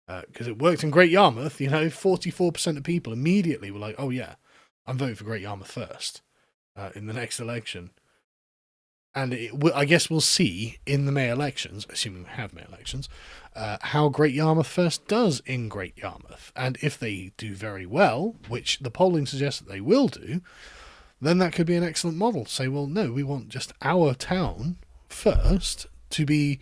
Because it worked in Great Yarmouth, 44% of people immediately were like, oh yeah, I'm voting for Great Yarmouth first in the next election. And I guess we'll see in the May elections, assuming we have May elections, how Great Yarmouth first does in Great Yarmouth. And if they do very well, which the polling suggests that they will do, then that could be an excellent model. Say, well, no, we want just our town first to be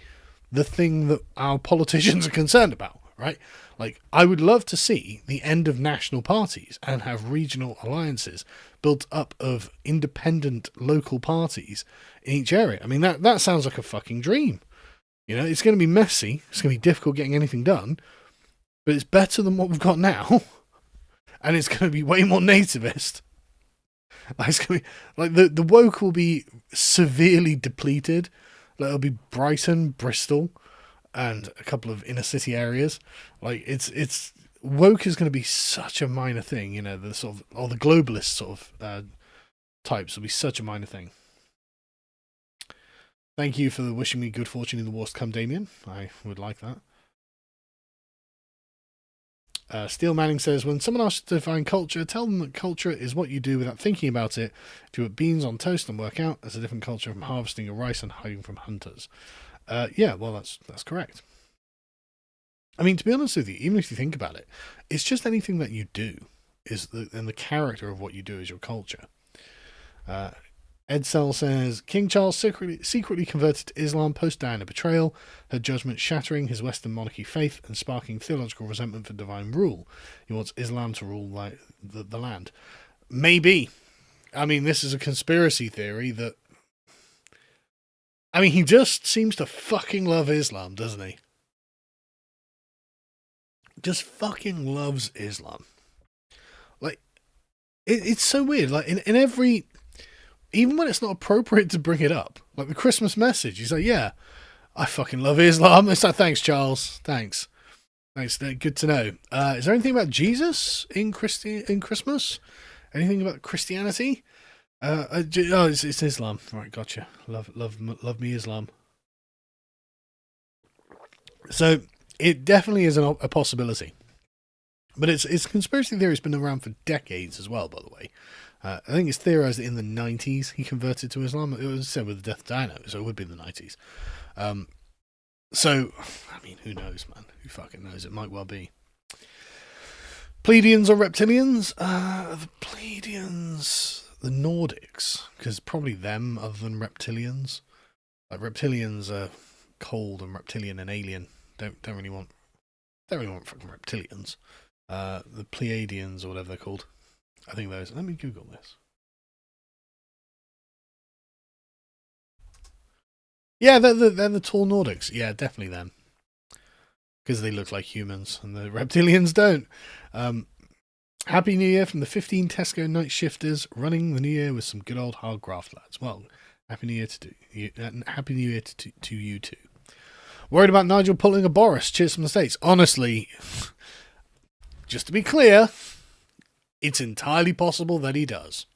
the thing that our politicians are concerned about, right? Like, I would love to see the end of national parties and have regional alliances built up of independent local parties in each area. I mean, that sounds like a fucking dream. It's going to be messy. It's going to be difficult getting anything done, but it's better than what we've got now. And it's going to be way more nativist. It's going to be, like, the woke will be severely depleted. Like, it'll be Brighton, Bristol, and a couple of inner city areas. Like, it's woke is going to be such a minor thing. The sort of, or the globalist sort of types will be such a minor thing. Thank you for wishing me good fortune in the wars to come, Damien. I would like that. Steel Manning says, when someone asks to define culture, tell them that culture is what you do without thinking about it. If you put beans on toast and work out, there's a different culture from harvesting your rice and hiding from hunters. Yeah, well, that's correct. I mean, to be honest with you, even if you think about it, it's just anything that you do and the character of what you do is your culture. Edsel says, King Charles secretly converted to Islam post-Diana betrayal, her judgment shattering his Western monarchy faith and sparking theological resentment for divine rule. He wants Islam to rule like the land. Maybe. I mean, this is a conspiracy theory that... I mean, he just seems to fucking love Islam, doesn't he? Just fucking loves Islam. Like, it's so weird. Like, in every... Even when it's not appropriate to bring it up, like the Christmas message, he's like, yeah, I fucking love Islam. It's like, thanks, Charles. Thanks. Good to know. Is there anything about Jesus in Christmas? Anything about Christianity? It's Islam. Right, gotcha. Love me Islam. So it definitely is a possibility. But it's conspiracy theory has been around for decades as well, by the way. I think it's theorized that in the 90s he converted to Islam. It was said with the death of Diana, so it would be in the 90s. So, I mean, who knows, man? Who fucking knows? It might well be. Pleiadians or reptilians? The Pleiadians, the Nordics, because probably them other than reptilians. Like, reptilians are cold and reptilian and alien. Don't really want fucking reptilians. The Pleiadians or whatever they're called. I think those. Let me Google this. Yeah, they're the tall Nordics. Yeah, definitely them. Because they look like humans and the reptilians don't. Happy New Year from the 15 Tesco night shifters, running the New Year with some good old hard graft lads. Well, Happy New Year to you too. Worried about Nigel pulling a Boris? Cheers from the States. Honestly, just to be clear, it's entirely possible that he does.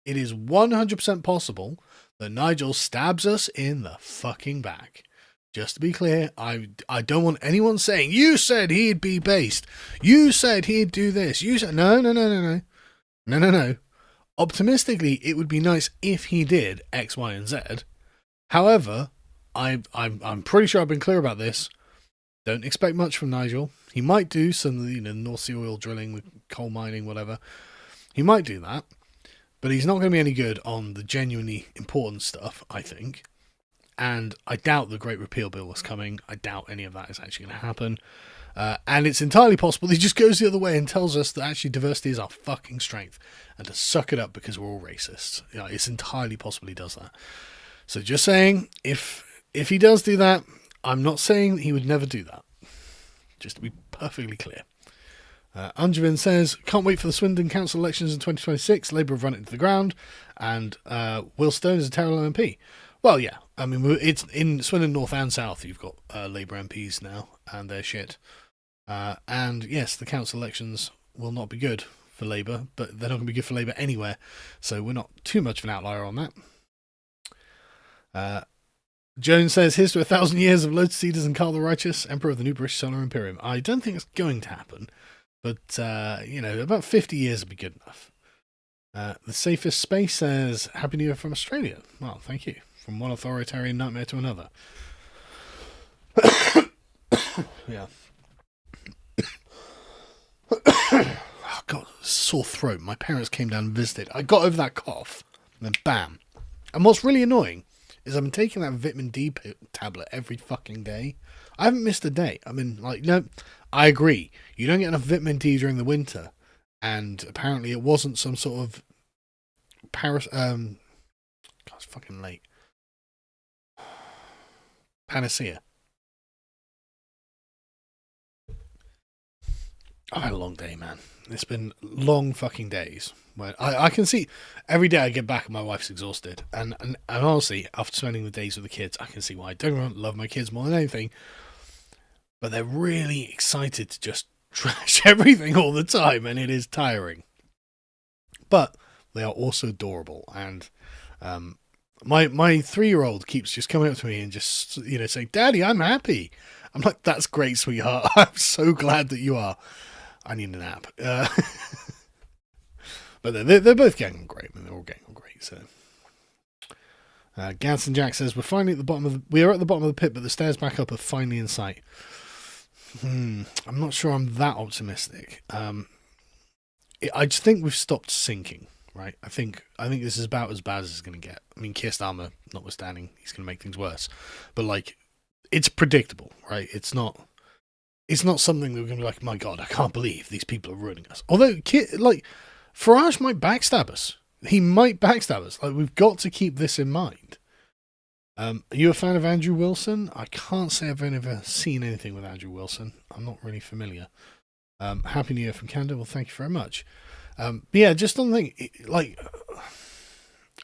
It is 100% possible that Nigel stabs us in the fucking back. Just to be clear, I don't want anyone saying, you said he'd be based. You said he'd do this. You said, no. Optimistically, it would be nice if he did X, Y, and Z. However, I'm pretty sure I've been clear about this. Don't expect much from Nigel. He might do some, North Sea oil drilling, with coal mining, whatever. He might do that, but he's not going to be any good on the genuinely important stuff, I think. And I doubt the Great Repeal Bill is coming. I doubt any of that is actually going to happen. And it's entirely possible he just goes the other way and tells us that actually diversity is our fucking strength and to suck it up because we're all racists. It's entirely possible he does that. So just saying, if he does do that, I'm not saying that he would never do that. Just to be perfectly clear. Unjavin says, can't wait for the Swindon Council elections in 2026. Labour have run it into the ground. And Will Stone is a terrible MP. Well, yeah. I mean, it's in Swindon North and South. You've got Labour MPs now, and they're shit. And yes, the council elections will not be good for Labour, but they're not going to be good for Labour anywhere. So we're not too much of an outlier on that. Jones says, here's to 1,000 years of Lotus Eaters and Carl the Righteous, Emperor of the New British Solar Imperium. I don't think it's going to happen, but, about 50 years would be good enough. The Safest Space says, Happy New Year from Australia. Well, thank you. From one authoritarian nightmare to another. Yeah. Oh, God, sore throat. My parents came down and visited. I got over that cough, and then bam. And what's really annoying is I've been taking that vitamin D tablet every fucking day. I haven't missed a day. I mean, I agree. You don't get enough vitamin D during the winter, and apparently it wasn't some sort of God, it's fucking late. Panacea. I've had a long day, man. It's been long fucking days. Where I can see every day I get back and my wife's exhausted. And honestly, after spending the days with the kids, I can see why. I don't love my kids more than anything. But they're really excited to just trash everything all the time, and it is tiring. But they are also adorable. And my 3-year-old keeps just coming up to me and just, saying, Daddy, I'm happy. I'm like, that's great, sweetheart. I'm so glad that you are. I need a nap. But they're both getting on great. I mean, they're all getting on great. So, Ganson Jack says, we are at the bottom of the pit, but the stairs back up are finally in sight. I'm not sure I'm that optimistic. I just think we've stopped sinking. Right? I think this is about as bad as it's going to get. I mean, Keir Starmer, notwithstanding, he's going to make things worse. But it's predictable, right? It's not something that we're going to be like, my God, I can't believe these people are ruining us. Although, Farage might backstab us. He might backstab us. We've got to keep this in mind. Are you a fan of Andrew Wilson? I can't say I've ever seen anything with Andrew Wilson. I'm not really familiar. Happy New Year from Canada. Well, thank you very much. But yeah, just don't think,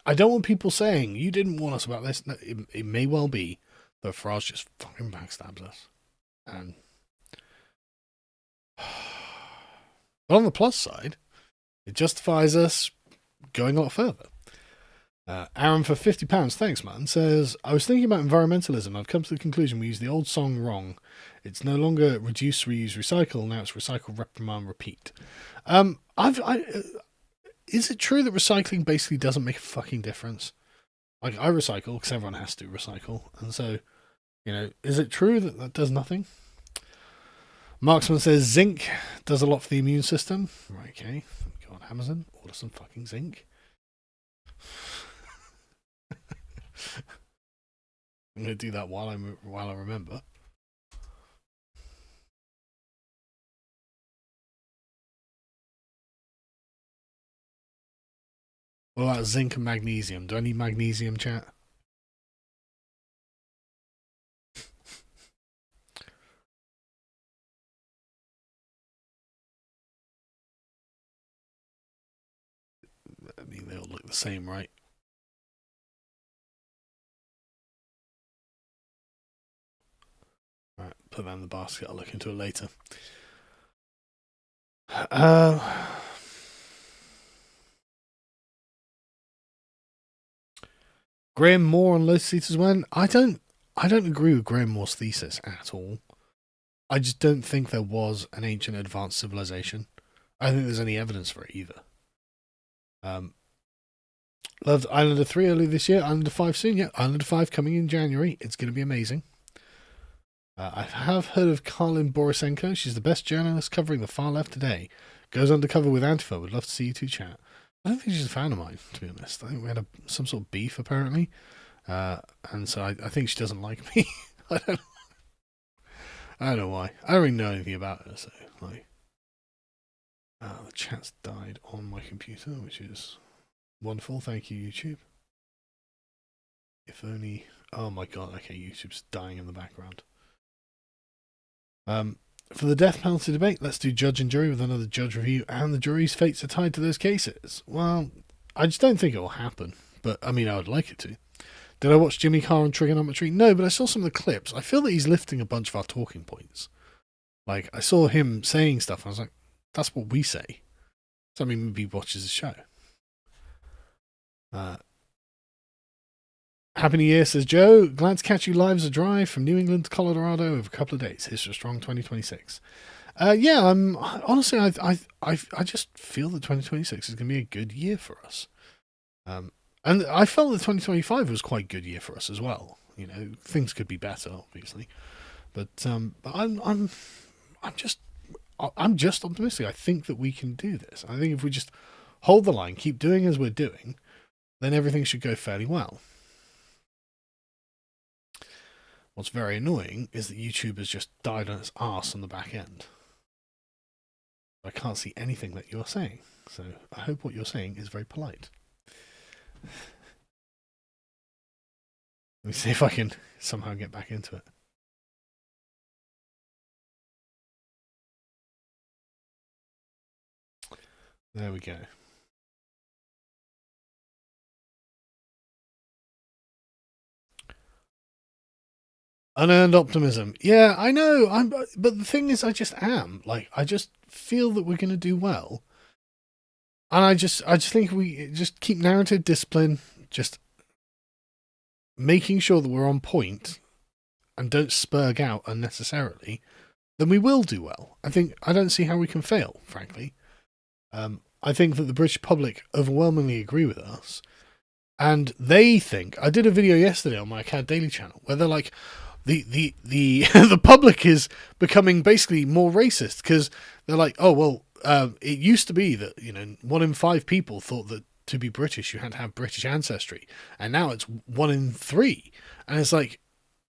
I don't want people saying, you didn't warn us about this. No, it may well be that Farage just fucking backstabs us. And but on the plus side, it justifies us going a lot further. Aaron for £50, thanks man, says, I was thinking about environmentalism. I've come to the conclusion we use the old song wrong. It's no longer reduce, reuse, recycle. Now it's recycle, reprimand, repeat. Is it true that recycling basically doesn't make a fucking difference? I recycle because everyone has to recycle. And so, is it true that does nothing? Marksman says zinc does a lot for the immune system. Right, okay. Go on Amazon, order some fucking zinc. I'm going to do that while I remember. What about zinc and magnesium? Do I need magnesium, chat? I mean, they all look the same, right? Alright, put that in the basket. I'll look into it later. Graham Moore on Lotus Eaters when I don't agree with Graham Moore's thesis at all. I just don't think there was an ancient advanced civilization. I don't think there's any evidence for it either. Loved Islander 3 early this year, Islander 5 soon. Yeah, Islander 5 coming in January. It's going to be amazing. I have heard of Karlin Borisenko. She's the best journalist covering the far left today. Goes undercover with Antifa. Would love to see you two chat. I don't think she's a fan of mine, to be honest. I think we had some sort of beef, apparently. And so I think she doesn't like me. I don't know why. I don't really know anything about her, so, the chat's died on my computer, which is wonderful. Thank you, YouTube. If only... Oh my god, okay, YouTube's dying in the background. For the death penalty debate, let's do judge and jury with another judge review, and the jury's fates are tied to those cases. Well, I just don't think it will happen, but I mean, I would like it to. Did I watch Jimmy Carr on trigonometry? No, but I saw some of the clips. I feel that he's lifting a bunch of our talking points. I saw him saying stuff, and I was like, that's what we say. So, I mean, maybe he watches the show. Happy New Year, says Joe. Glad to catch you live as a drive from New England to Colorado over a couple of days. Here's to a strong 2026. Yeah, I'm honestly, I just feel that 2026 is going to be a good year for us. And I felt that 2025 was quite a good year for us as well. You know, things could be better, obviously, but I'm just optimistic. I think that we can do this. I think if we just hold the line, keep doing as we're doing, then everything should go fairly well. What's very annoying is that YouTube has just died on its arse on the back end. I can't see anything that you're saying, so I hope what you're saying is very polite. Let me see if I can somehow get back into it. There we go. Unearned optimism. Yeah, I know. But the thing is, I just am. Like, I just feel that we're going to do well. And I just think we just keep narrative discipline, just making sure that we're on point and don't spurg out unnecessarily, then we will do well. I don't see how we can fail, frankly. I think that the British public overwhelmingly agree with us. And they think, I did a video yesterday on my CAD Daily channel where they're like, the the public is becoming basically more racist because they're like, oh, well, it used to be that, 1 in 5 people thought that to be British, you had to have British ancestry. And now it's 1 in 3. And it's like,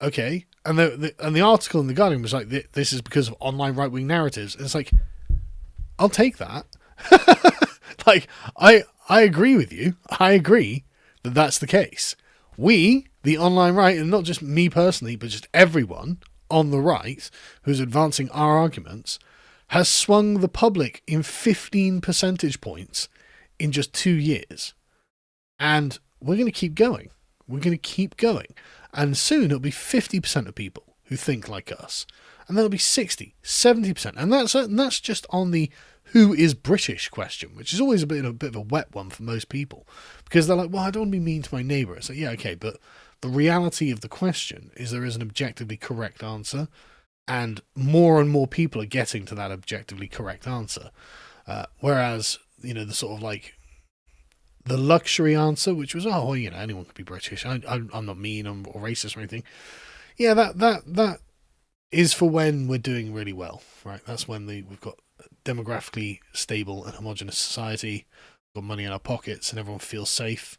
okay. And the article in The Guardian was like, this is because of online right-wing narratives. And it's like, I'll take that. Like, I agree with you. I agree that that's the case. We, the online right, and not just me personally, but just everyone on the right who's advancing our arguments, has swung the public in 15 percentage points in just 2 years. And we're going to keep going. We're going to keep going. And soon it'll be 50% of people who think like us. And then it'll be 60, 70%. And that's just on the who is British question, which is always a bit of a wet one for most people. Because they're like, well, I don't want to be mean to my neighbour. It's like, yeah, okay, but the reality of the question is there is an objectively correct answer. And and more people are getting to that objectively correct answer. Whereas, the sort of like the luxury answer, which was, oh, well, anyone could be British. I'm not mean or racist or anything. Yeah, that is for when we're doing really well, right? That's when we've got demographically stable and homogenous society, got money in our pockets, and everyone feels safe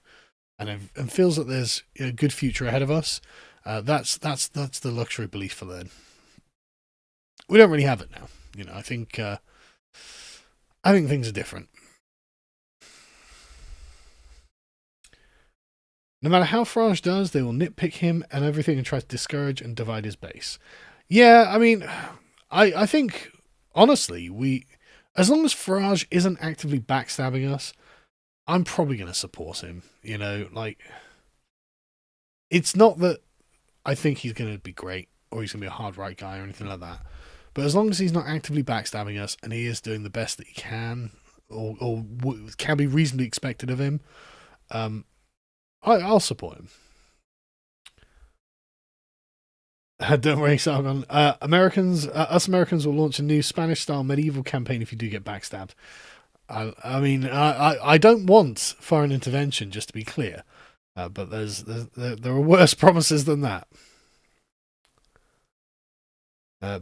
and feels that there's a good future ahead of us. That's the luxury belief for then. We don't really have it now. I think things are different. No matter how Farage does, they will nitpick him and everything and try to discourage and divide his base. Yeah, I mean, I think, honestly, as long as Farage isn't actively backstabbing us, I'm probably going to support him. It's not that I think he's going to be great or he's going to be a hard right guy or anything like that. But as long as he's not actively backstabbing us and he is doing the best that he can or can be reasonably expected of him, I'll support him. Don't worry, Sargon. Us Americans will launch a new Spanish-style medieval campaign if you do get backstabbed. I don't want foreign intervention, just to be clear, but there are worse promises than that.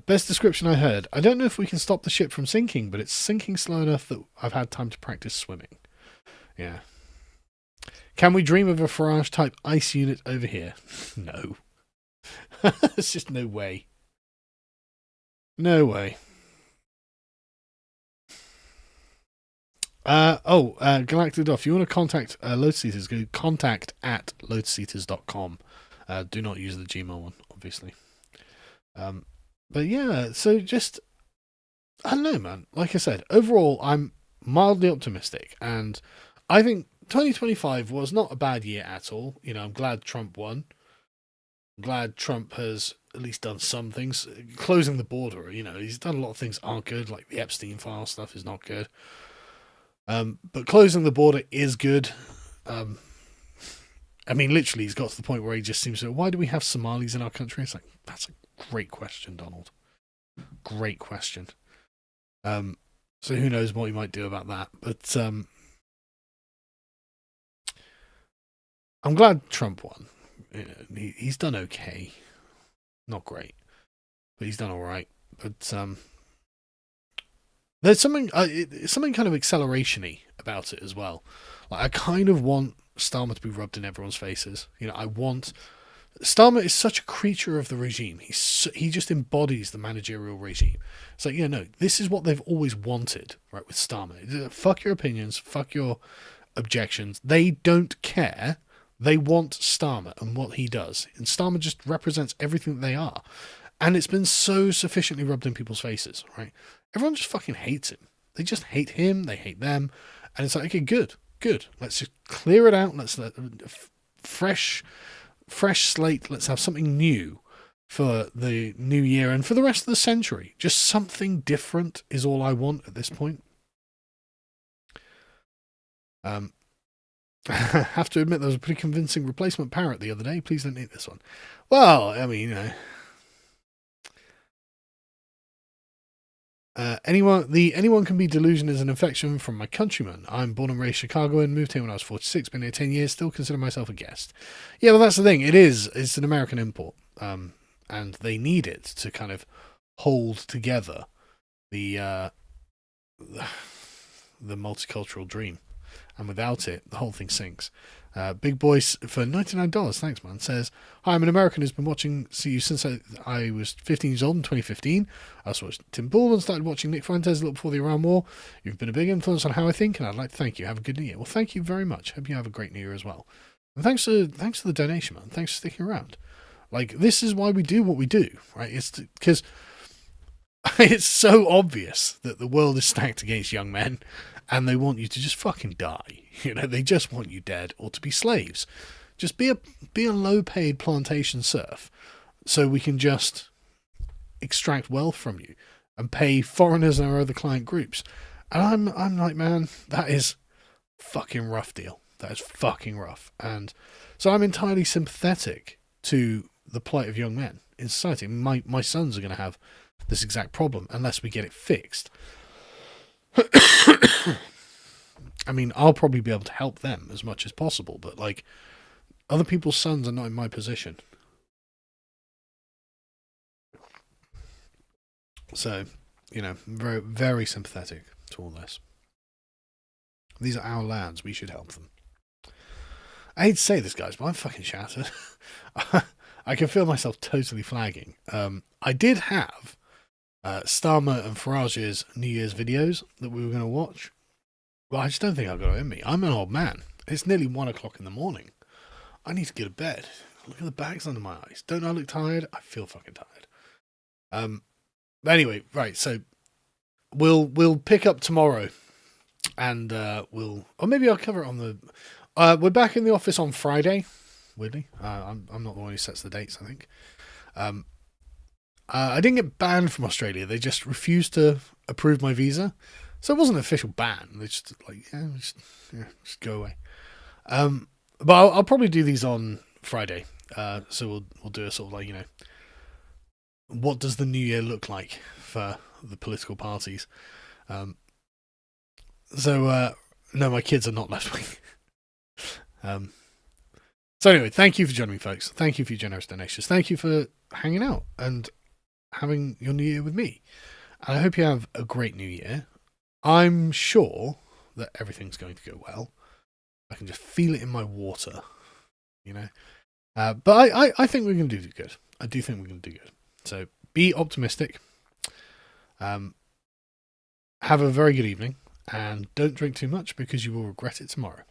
Best description I heard. I don't know if we can stop the ship from sinking, but it's sinking slow enough that I've had time to practice swimming. Yeah. Can we dream of a Farage-type ice unit over here? No. There's just no way. No way. Galactic Off. If you want to contact Lotus Eaters, go contact@lotuseaters.com. Do not use the Gmail one, obviously. But yeah, so just, I don't know, man. Like I said, overall, I'm mildly optimistic. And I think 2025 was not a bad year at all. I'm glad Trump won. I'm glad Trump has at least done some things. Closing the border, he's done a lot of things aren't good, like the Epstein file stuff is not good. But closing the border is good. I mean, literally, he's got to the point where he just seems to, why do we have Somalis in our country? It's like, that's a great question, Donald. Great question. So who knows what he might do about that. But I'm glad Trump won. He's done okay. Not great, but he's done all right. But there's something kind of accelerationy about it as well. Like, I kind of want Starmer to be rubbed in everyone's faces. I want... Starmer is such a creature of the regime. He just embodies the managerial regime. It's like, no, this is what they've always wanted, right, with Starmer. Fuck your opinions, fuck your objections. They don't care. They want Starmer and what he does. And Starmer just represents everything that they are. And it's been so sufficiently rubbed in people's faces, right? Everyone just fucking hates him. They just hate him. They hate them. And it's like, okay, good. Let's just clear it out. Let's let fresh slate. Let's have something new for the new year and for the rest of the century. Just something different is all I want at this point. I have to admit, there was a pretty convincing replacement parrot the other day. Please don't eat this one. Well, I mean, anyone can be delusion is an infection from my countrymen. I'm born and raised Chicagoan, moved here when I was 46, been here 10 years, still consider myself a guest. Yeah, well, that's the thing. It's an American import. And they need it to kind of hold together the multicultural dream. And without it, the whole thing sinks. Big Boy for $99, thanks man, says, hi, I'm an American who's been watching you since I was 15 years old in 2015. I also watched Tim Ball and started watching Nick Fuentes a little before the Iran War. You've been a big influence on how I think, and I'd like to thank you. Have a good New Year. Well, thank you very much. Hope you have a great New Year as well. And thanks for the donation, man. Thanks for sticking around. Like, this is why we do what we do, right? It's because it's so obvious that the world is stacked against young men and they want you to just fucking die. They just want you dead or to be slaves. Just be a low-paid plantation serf so we can just extract wealth from you and pay foreigners and our other client groups. And I'm like, man, that is fucking rough deal. That is fucking rough. And so I'm entirely sympathetic to the plight of young men in society. My sons are going to have this exact problem unless we get it fixed. I mean, I'll probably be able to help them as much as possible, but like, other people's sons are not in my position. So, very, very sympathetic to all this. These are our lads. We should help them. I hate to say this, guys, but I'm fucking shattered. I can feel myself totally flagging. I did have Starmer and Farage's New Year's videos that we were going to watch. Well, I just don't think I've got it in me. I'm an old man. It's nearly 1 o'clock in the morning. I need to get to bed. Look at the bags under my eyes. Don't I look tired? I feel fucking tired. But anyway, right, so we'll pick up tomorrow and or maybe I'll cover it on the... we're back in the office on Friday, weirdly. I'm not the one who sets the dates, I think. I didn't get banned from Australia. They just refused to approve my visa. So it wasn't an official ban. They just like, just go away. But I'll probably do these on Friday. So we'll do a sort of like, what does the new year look like for the political parties? No, my kids are not left wing. So anyway, thank you for joining me, folks. Thank you for your generous donations. Thank you for hanging out and having your new year with me. And I hope you have a great new year. I'm sure that everything's going to go well. I can just feel it in my water, But I think we're going to do good. I do think we're going to do good. So be optimistic. Have a very good evening. And don't drink too much because you will regret it tomorrow.